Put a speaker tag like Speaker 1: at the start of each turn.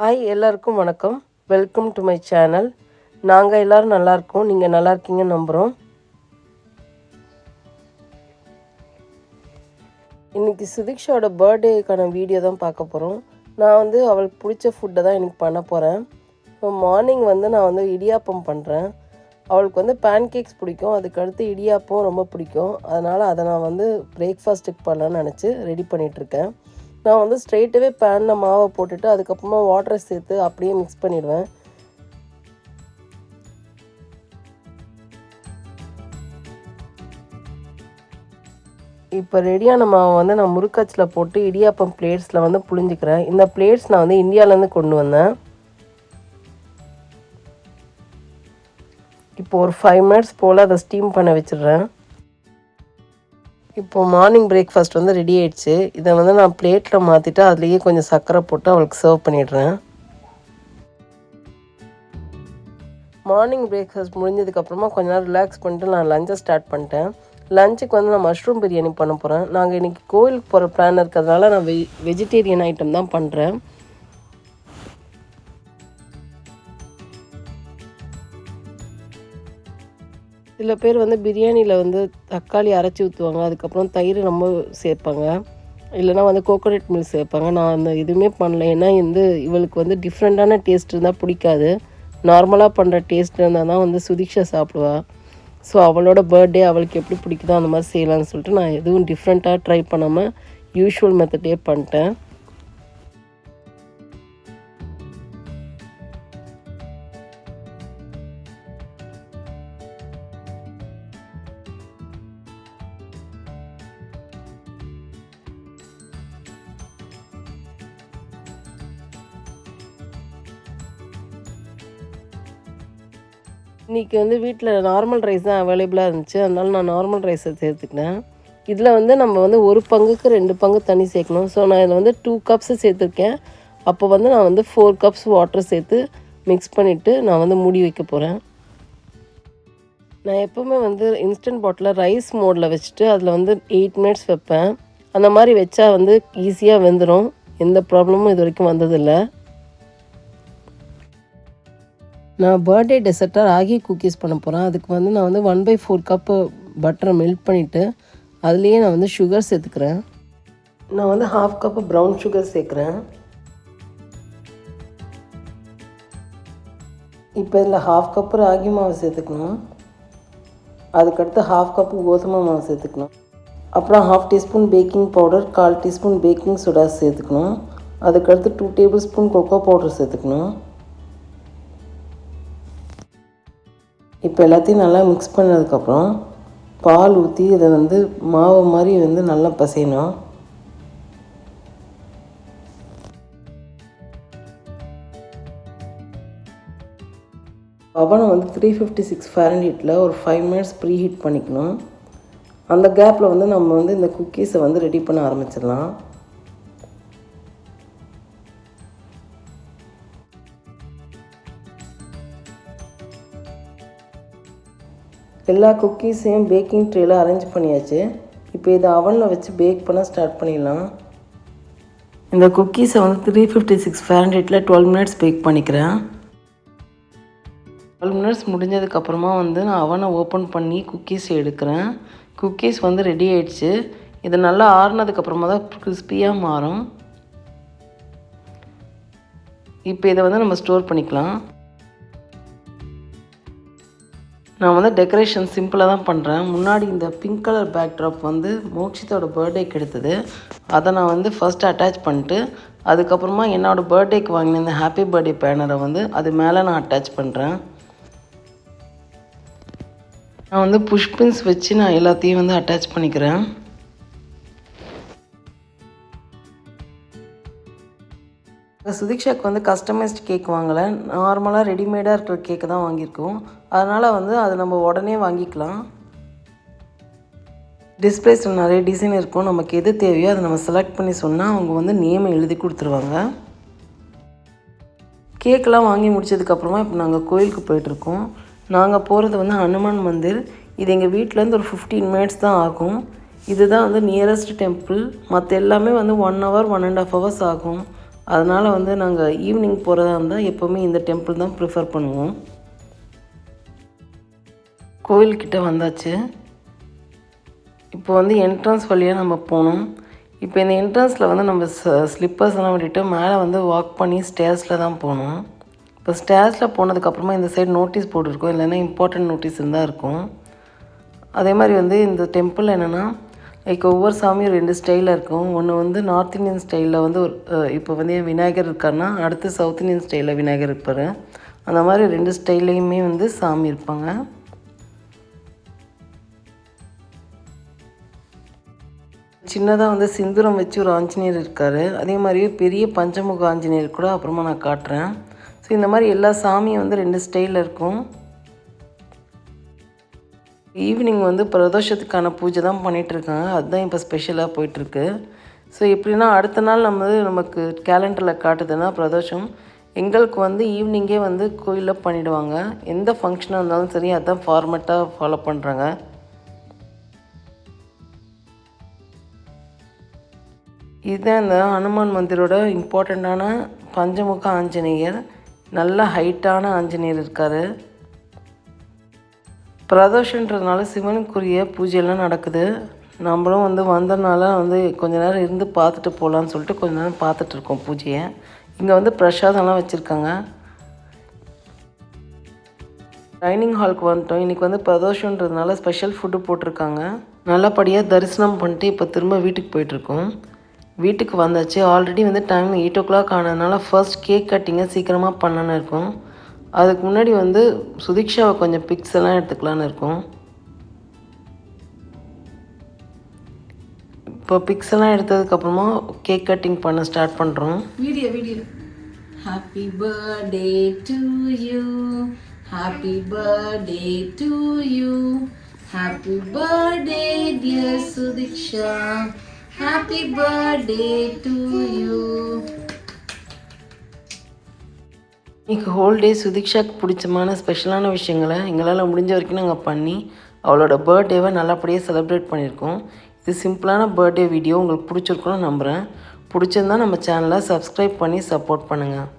Speaker 1: Hi எல்லாருக்கும் வணக்கம். Welcome to my channel. நாங்கள் எல்லோரும் நல்லாயிருக்கோம். நீங்கள் நல்லா இருக்கீங்கன்னு நம்புகிறோம். இன்றைக்கி சுதிக்ஷாவோட பர்த்டேக்கான வீடியோ தான் பார்க்க போகிறோம். நான் அவளுக்கு பிடிச்ச ஃபுட்டை தான் இன்றைக்கி பண்ண போகிறேன். இப்போ மார்னிங் நான் இடியாப்பம் பண்ணுறேன். அவளுக்கு பேன்கேக்ஸ் பிடிக்கும், அதுக்கடுத்து இடியாப்பம் ரொம்ப பிடிக்கும். அதனால் அதை நான் பிரேக்ஃபாஸ்ட்டுக்கு பண்ணலான்னு நினச்சி ரெடி பண்ணிகிட்ருக்கேன். நான் ஸ்ட்ரெயிட்டாகவே பேனில் மாவை போட்டுட்டு அதுக்கப்புறமா வாட்டரை சேர்த்து அப்படியே மிக்ஸ் பண்ணிடுவேன். இப்போ ரெடியான மாவை நான் முறுக்காச்சில் போட்டு இடியாப்பம் பிளேட்ஸில் புழிஞ்சிக்கிறேன். இந்த பிளேட்ஸ் நான் இந்தியாவிலேருந்து கொண்டு வந்தேன். இப்போ ஒரு 5 மினிட்ஸ் போல் அதை ஸ்டீம் பண்ண வச்சிடுறேன். இப்போது மார்னிங் பிரேக்ஃபாஸ்ட் ரெடி ஆகிடுச்சு. இதை நான் பிளேட்டில் மாற்றிட்டு அதுலேயே கொஞ்சம் சர்க்கரை போட்டு அவளுக்கு சர்வ் பண்ணிடுறேன். மார்னிங் பிரேக்ஃபாஸ்ட் முடிஞ்சதுக்கப்புறமா கொஞ்ச நேரம் ரிலாக்ஸ் பண்ணிட்டு நான் லஞ்சை ஸ்டார்ட் பண்ணிட்டேன். லஞ்சுக்கு நான் மஷ்ரூம் பிரியாணி பண்ண போகிறேன். நாங்கள் இன்றைக்கி கோயிலுக்கு போகிற பிளான் இருக்கிறதுனால நான் வெஜிடேரியன் ஐட்டம் தான் பண்ணுறேன். சில பேர் பிரியாணியில் தக்காளி அரைச்சி ஊற்றுவாங்க, அதுக்கப்புறம் தயிர் ரொம்ப சேர்ப்பாங்க, இல்லைனா கோகோனட் மில்க் சேர்ப்பாங்க. நான் அந்த எதுவுமே பண்ணல. ஏன்னா இவளுக்கு டிஃப்ரெண்ட்டான டேஸ்ட் இருந்தால் பிடிக்காது. நார்மலாக பண்ணுற டேஸ்ட் இருந்தால் தான் சுதிக்ஷா சாப்பிடுவா. ஸோ அவளோட பர்த்டே அவளுக்கு எப்படி பிடிக்குதோ அந்த மாதிரி செய்யலான்னு சொல்லிட்டு நான் எதுவும் டிஃப்ரெண்ட்டாக ட்ரை பண்ணாமல் யூஷுவல் மெத்தடே பண்ணிட்டேன். இன்றைக்கி வீட்டில் நார்மல் ரைஸ் தான் அவைலபிளாக இருந்துச்சு. அதனால நான் நார்மல் ரைஸை சேர்த்துக்கினேன். இதில் நம்ம ஒரு பங்குக்கு 2 பங்கு தண்ணி சேர்க்கணும். ஸோ நான் இதில் 2 கப்ஸு சேர்த்துருக்கேன். அப்போ நான் 4 கப்ஸ் வாட்டர் சேர்த்து மிக்ஸ் பண்ணிவிட்டு நான் மூடி வைக்க போகிறேன். நான் எப்போவுமே இன்ஸ்டன்ட் பாட்டில் ரைஸ் மோடில் வச்சுட்டு அதில் 8 மினிட்ஸ் வைப்பேன். அந்த மாதிரி வச்சா ஈஸியாக வெந்துடும். எந்த ப்ராப்ளமும் இது வரைக்கும் வந்ததில்லை. நான் பர்த்டே டெசர்ட்டாக ராகி குக்கீஸ் பண்ண போகிறேன். அதுக்கு நான் 1/4 கப்பு பட்டரை மெல்ட் பண்ணிவிட்டு அதுலேயே நான் சுகர் சேர்த்துக்கிறேன். நான் 1/2 கப்பு ப்ரௌன் சுகர் சேர்க்குறேன். இப்போ இதில் 1/2 கப்பு ராகி மாவு சேர்த்துக்கணும். அதுக்கடுத்து 1/2 கப்பு கோதுமை மாவு சேர்த்துக்கணும். அப்புறம் 1/2 teaspoon baking powder, 1/4 teaspoon baking soda சேர்த்துக்கணும். அதுக்கடுத்து 2 டேபிள் ஸ்பூன் கொக்கோ பவுடர் சேர்த்துக்கணும். இப்போ எல்லாத்தையும் நல்லா மிக்ஸ் பண்ணதுக்கப்புறம் பால் ஊற்றி இதை மாவு மாதிரி நல்லா பசையணும். அவனை 356 ஃபாரன்ஹீட்டில் ஒரு 5 மினிட்ஸ் ப்ரீ ஹீட் பண்ணிக்கணும். அந்த கேப்பில் நம்ம இந்த குக்கீஸை ரெடி பண்ண ஆரம்பிச்சிடலாம். எல்லா குக்கீஸையும் பேக்கிங் ட்ரேயில் அரேஞ்ச் பண்ணியாச்சு. இப்போ இதை அவனில் வச்சு பேக் பண்ண ஸ்டார்ட் பண்ணிடலாம். இந்த குக்கீஸை 356 ஃபாரன்ஹீட்டில் 12 மினிட்ஸ் பேக் பண்ணிக்கிறேன். 12 மினிட்ஸ் முடிஞ்சதுக்கப்புறமா நான் அவனை ஓப்பன் பண்ணி குக்கீஸ் எடுக்கிறேன். குக்கீஸ் ரெடி ஆகிடுச்சு. இது நல்லா ஆறுனதுக்கப்புறமா தான் கிறிஸ்பியாக மாறும். இப்போ இதை நம்ம ஸ்டோர் பண்ணிக்கலாம். நான் டெக்கரேஷன் சிம்பிளாக தான் பண்ணுறேன். முன்னாடி இந்த பிங்க் கலர் பேக்ட்ராப் மோக்ஷித்தோட பர்த்டேக்கு எடுத்தது. அதை நான் ஃபஸ்ட்டு அட்டாச் பண்ணிட்டு அதுக்கப்புறமா என்னோடய பர்த்டேக்கு வாங்கின இந்த ஹாப்பி பர்த்டே பேனரை அது மேலே நான் அட்டாச் பண்ணுறேன். நான் புஷ்பின்ஸ் வச்சு நான் எல்லாத்தையும் அட்டாச் பண்ணிக்கிறேன். சுதிக்ஷாக்கு கஸ்டமைஸ்டு கேக் வாங்கலை, நார்மலாக ரெடிமேடாக இருக்கிற கேக்கு தான் வாங்கியிருக்கோம். அதனால் அதை நம்ம உடனே வாங்கிக்கலாம். டிஸ்பிளேஸில் நிறைய டிசைன் இருக்கும். நமக்கு எது தேவையோ அதை நம்ம செலக்ட் பண்ணி சொன்னால் அவங்க நேமை எழுதி கொடுத்துருவாங்க. கேக்கெலாம் வாங்கி முடிச்சதுக்கப்புறமா இப்போ நாங்கள் கோயிலுக்கு போயிட்டுருக்கோம். நாங்கள் போகிறது ஹனுமான் மந்திர். இது எங்கள் வீட்டிலேருந்து ஒரு 15 மினிட்ஸ் தான் ஆகும். இதுதான் நியரஸ்ட் டெம்பிள். மற்ற எல்லாமே 1 ஹவர் 1.5 ஹவர்ஸ் ஆகும். அதனால் வந்து நாங்கள் ஈவினிங் போகிறதா இருந்தால் எப்போவுமே இந்த டெம்பிள் தான் ப்ரிஃபர் பண்ணுவோம். கோயில்கிட்ட வந்தாச்சு. இப்போ வந்து என்ட்ரன்ஸ் வழியாக நம்ம போகணும். இப்போ இந்த என்ட்ரன்ஸில் வந்து நம்ம ஸ்லிப்பர்ஸ் எல்லாம் விட்டுட்டு மேலே வந்து வாக் பண்ணி ஸ்டேர்ஸில் தான் போகணும். இப்போ ஸ்டேர்ஸில் போனதுக்கப்புறமா இந்த சைடு நோட்டீஸ் போர்டு இருக்கும், இல்லைன்னா இம்பார்ட்டன்ட் நோட்டீஸ் இருந்தால் இருக்கும். அதே மாதிரி வந்து இந்த டெம்பிள் என்னென்னா லைக் ஒவ்வொரு சாமியும் 2 ஸ்டைலில் இருக்கும். ஒன்று வந்து நார்த் இந்தியன் ஸ்டைலில் வந்து இப்போ வந்து விநாயகர் இருக்காருன்னா அடுத்து சவுத் இந்தியன் ஸ்டைலில் விநாயகர் இருப்பார். அந்த மாதிரி 2 ஸ்டைல்லையுமே வந்து சாமி இருப்பாங்க. சின்னதாக வந்து சிந்துரம் வச்சு ஒரு ஆஞ்சநேயர் இருக்கார். அதே மாதிரியே பெரிய பஞ்சமுக ஆஞ்சநேயர் கூட அப்புறமா நான் காட்டுறேன். ஸோ இந்த மாதிரி எல்லா சாமியும் வந்து 2 ஸ்டைலில் இருக்கும். ஈவினிங் வந்து பிரதோஷத்துக்கான பூஜை தான் பண்ணிகிட்ருக்காங்க. அதுதான் இப்போ ஸ்பெஷலாக போயிட்டுருக்கு. ஸோ எப்படின்னா அடுத்த நாள் நமக்கு கேலண்டரில் காட்டுதுன்னா பிரதோஷம் எங்களுக்கு வந்து ஈவினிங்கே வந்து கோயிலில் பண்ணிவிடுவாங்க. எந்த ஃபங்க்ஷனாக இருந்தாலும் சரி அதுதான் ஃபார்மேட்டாக ஃபாலோ பண்ணுறாங்க. இதுதான் இந்த ஹனுமான் மந்திரோட இம்பார்ட்டண்ட்டான பஞ்சமுக ஆஞ்சநேயர். நல்ல ஹைட்டான ஆஞ்சநேயர் இருக்கார். பிரதோஷன்றதுனால சிவனுக்குரிய பூஜையெல்லாம் நடக்குது. நம்மளும் வந்து வந்தனால வந்து கொஞ்ச நேரம் இருந்து பார்த்துட்டு போகலான்னு சொல்லிட்டு கொஞ்ச நேரம் பார்த்துட்ருக்கோம் பூஜையை. இங்கே வந்து பிரசாதம்லாம் வச்சுருக்காங்க. டைனிங் ஹாலுக்கு வந்துட்டோம். இன்றைக்கி வந்து பிரதோஷன்றதுனால ஸ்பெஷல் ஃபுட்டு போட்டிருக்காங்க. நல்லபடியாக தரிசனம் பண்ணிட்டு இப்போ திரும்ப வீட்டுக்கு போயிட்டுருக்கோம். வீட்டுக்கு வந்தாச்சு. ஆல்ரெடி வந்து டைம் 8 o'clock ஆனதுனால ஃபர்ஸ்ட் கேக் கட்டிங்கை சீக்கிரமாக பண்ணலான்னு இருக்கோம். அதுக்கு முன்னாடி வந்து சுதீக்ஷாவை கொஞ்சம் பிக்ஸ் எல்லாம் எடுத்துக்கலான்னு இருக்கோம். இப்போ பிக்ஸ் எல்லாம் எடுத்ததுக்கப்புறமா கேக் கட்டிங் பண்ண ஸ்டார்ட் பண்ணுறோம்.
Speaker 2: Video happy birthday to you, happy birthday to you, happy birthday dear Sudeeksha, happy birthday to you.
Speaker 1: இன்றைக்கி ஹோல் டே சுதீக்ஷாவுக்கு பிடிச்சமான ஸ்பெஷலான விஷயங்களை எங்களால் முடிஞ்ச வரைக்கும் நாங்கள் பண்ணி அவளோட பர்த்டேவை நல்லபடியாக செலிப்ரேட் பண்ணியிருக்கோம். இது சிம்பிளான பர்த்டே வீடியோ உங்களுக்கு பிடிச்சிருக்குன்னு நம்புகிறேன். பிடிச்சிருந்தா நம்ம சேனலை சப்ஸ்கிரைப் பண்ணி சப்போர்ட் பண்ணுங்கள்.